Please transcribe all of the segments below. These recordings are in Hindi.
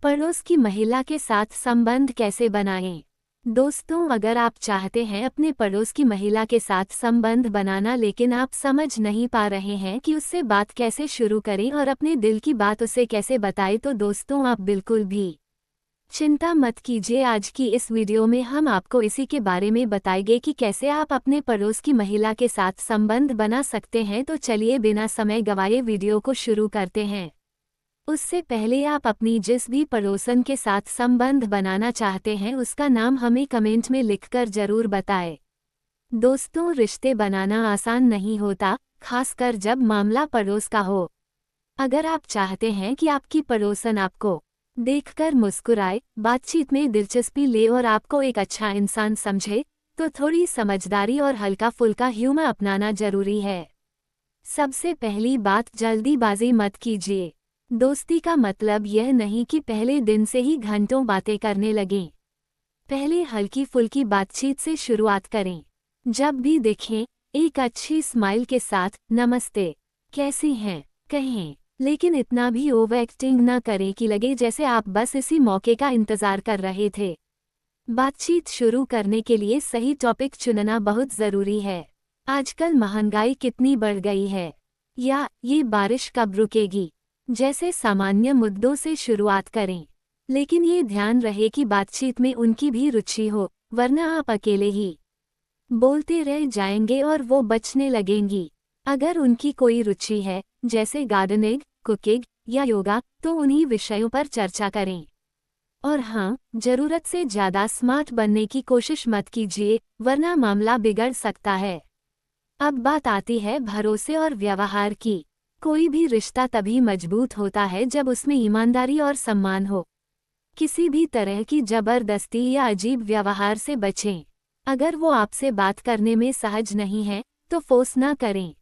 पड़ोस की महिला के साथ संबंध कैसे बनाएं? दोस्तों, अगर आप चाहते हैं अपने पड़ोस की महिला के साथ संबंध बनाना लेकिन आप समझ नहीं पा रहे हैं कि उससे बात कैसे शुरू करें और अपने दिल की बात उसे कैसे बताएं, तो दोस्तों आप बिल्कुल भी चिंता मत कीजिए। आज की इस वीडियो में हम आपको इसी के बारे में बताएंगे कि कैसे आप अपने पड़ोस की महिला के साथ संबंध बना सकते हैं। तो चलिए बिना समय गवाए वीडियो को शुरू करते हैं। उससे पहले आप अपनी जिस भी पड़ोसन के साथ संबंध बनाना चाहते हैं उसका नाम हमें कमेंट में लिखकर जरूर बताएं। दोस्तों, रिश्ते बनाना आसान नहीं होता, खासकर जब मामला पड़ोस का हो। अगर आप चाहते हैं कि आपकी पड़ोसन आपको देखकर मुस्कुराए, बातचीत में दिलचस्पी ले और आपको एक अच्छा इंसान समझे, तो थोड़ी समझदारी और हल्का फुल्का ह्यूमर अपनाना जरूरी है। सबसे पहली बात, जल्दीबाजी मत कीजिए। दोस्ती का मतलब यह नहीं कि पहले दिन से ही घंटों बातें करने लगें। पहले हल्की फुल्की बातचीत से शुरुआत करें। जब भी दिखें, एक अच्छी स्माइल के साथ नमस्ते, कैसी हैं कहें, लेकिन इतना भी ओवर एक्टिंग न करें कि लगे जैसे आप बस इसी मौके का इंतजार कर रहे थे। बातचीत शुरू करने के लिए सही टॉपिक चुनना बहुत ज़रूरी है। आजकल महंगाई कितनी बढ़ गई है, या ये बारिश कब रुकेगी, जैसे सामान्य मुद्दों से शुरुआत करें। लेकिन ये ध्यान रहे कि बातचीत में उनकी भी रुचि हो, वरना आप अकेले ही बोलते रह जाएंगे और वो बचने लगेंगी। अगर उनकी कोई रुचि है, जैसे गार्डनिंग, कुकिंग या योगा, तो उन्हीं विषयों पर चर्चा करें। और हाँ, जरूरत से ज़्यादा स्मार्ट बनने की कोशिश मत कीजिए, वरना मामला बिगड़ सकता है। अब बात आती है भरोसे और व्यवहार की। कोई भी रिश्ता तभी मजबूत होता है जब उसमें ईमानदारी और सम्मान हो। किसी भी तरह की जबरदस्ती या अजीब व्यवहार से बचें। अगर वो आपसे बात करने में सहज नहीं है, तो फोर्स ना करें।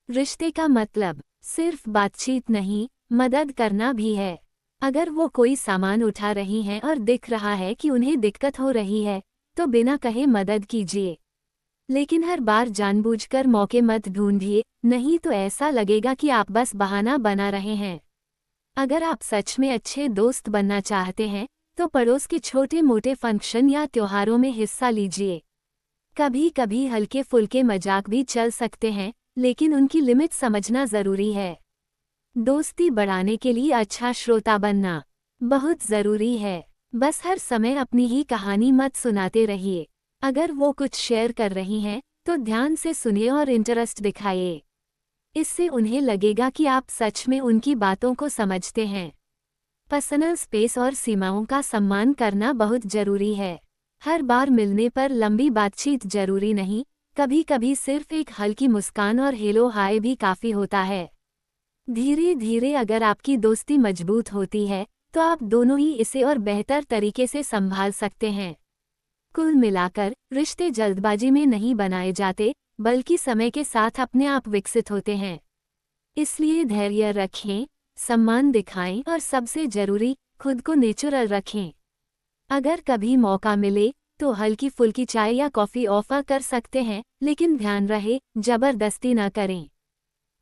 रिश्ते का मतलब सिर्फ बातचीत नहीं, मदद करना भी है। अगर वो कोई सामान उठा रही हैं और दिख रहा है कि उन्हें दिक्कत हो रही है, तो बिना कहे मदद कीजिए। लेकिन हर बार जानबूझकर मौके मत ढूंढिए, नहीं तो ऐसा लगेगा कि आप बस बहाना बना रहे हैं। अगर आप सच में अच्छे दोस्त बनना चाहते हैं, तो पड़ोस के छोटे मोटे फंक्शन या त्योहारों में हिस्सा लीजिए। कभी कभी हल्के फुल्के मजाक भी चल सकते हैं, लेकिन उनकी लिमिट समझना ज़रूरी है। दोस्ती बढ़ाने के लिए अच्छा श्रोता बनना बहुत ज़रूरी है। बस हर समय अपनी ही कहानी मत सुनाते रहिए। अगर वो कुछ शेयर कर रही हैं, तो ध्यान से सुनिए और इंटरेस्ट दिखाइए। इससे उन्हें लगेगा कि आप सच में उनकी बातों को समझते हैं। पर्सनल स्पेस और सीमाओं का सम्मान करना बहुत जरूरी है। हर बार मिलने पर लंबी बातचीत जरूरी नहीं, कभी कभी सिर्फ एक हल्की मुस्कान और हेलो हाय भी काफ़ी होता है। धीरे धीरे अगर आपकी दोस्ती मजबूत होती है, तो आप दोनों ही इसे और बेहतर तरीके से संभाल सकते हैं। कुल मिलाकर, रिश्ते जल्दबाजी में नहीं बनाए जाते, बल्कि समय के साथ अपने आप विकसित होते हैं। इसलिए धैर्य रखें, सम्मान दिखाएं और सबसे जरूरी, खुद को नेचुरल रखें। अगर कभी मौका मिले, तो हल्की फुल्की चाय या कॉफ़ी ऑफर कर सकते हैं, लेकिन ध्यान रहे, जबरदस्ती न करें।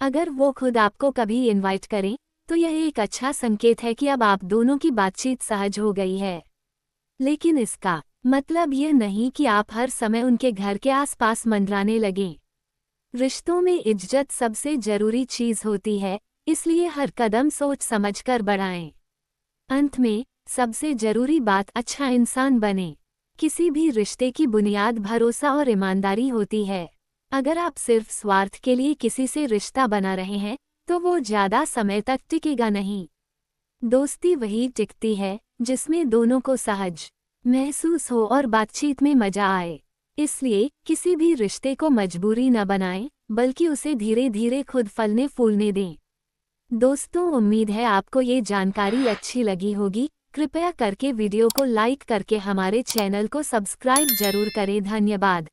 अगर वो खुद आपको कभी इनवाइट करें, तो यह एक अच्छा संकेत है कि अब आप दोनों की बातचीत सहज हो गई है। लेकिन इसका मतलब यह नहीं कि आप हर समय उनके घर के आसपास मंडराने लगें। रिश्तों में इज्जत सबसे जरूरी चीज होती है, इसलिए हर कदम सोच समझकर बढ़ाएं। अंत में, सबसे जरूरी बात, अच्छा इंसान बने। किसी भी रिश्ते की बुनियाद भरोसा और ईमानदारी होती है। अगर आप सिर्फ स्वार्थ के लिए किसी से रिश्ता बना रहे हैं, तो वो ज़्यादा समय तक टिकेगा नहीं। दोस्ती वही टिकती है जिसमें दोनों को सहज महसूस हो और बातचीत में मजा आए। इसलिए किसी भी रिश्ते को मजबूरी न बनाएं, बल्कि उसे धीरे धीरे खुद फलने फूलने दें। दोस्तों, उम्मीद है आपको ये जानकारी अच्छी लगी होगी। कृपया करके वीडियो को लाइक करके हमारे चैनल को सब्सक्राइब जरूर करें। धन्यवाद।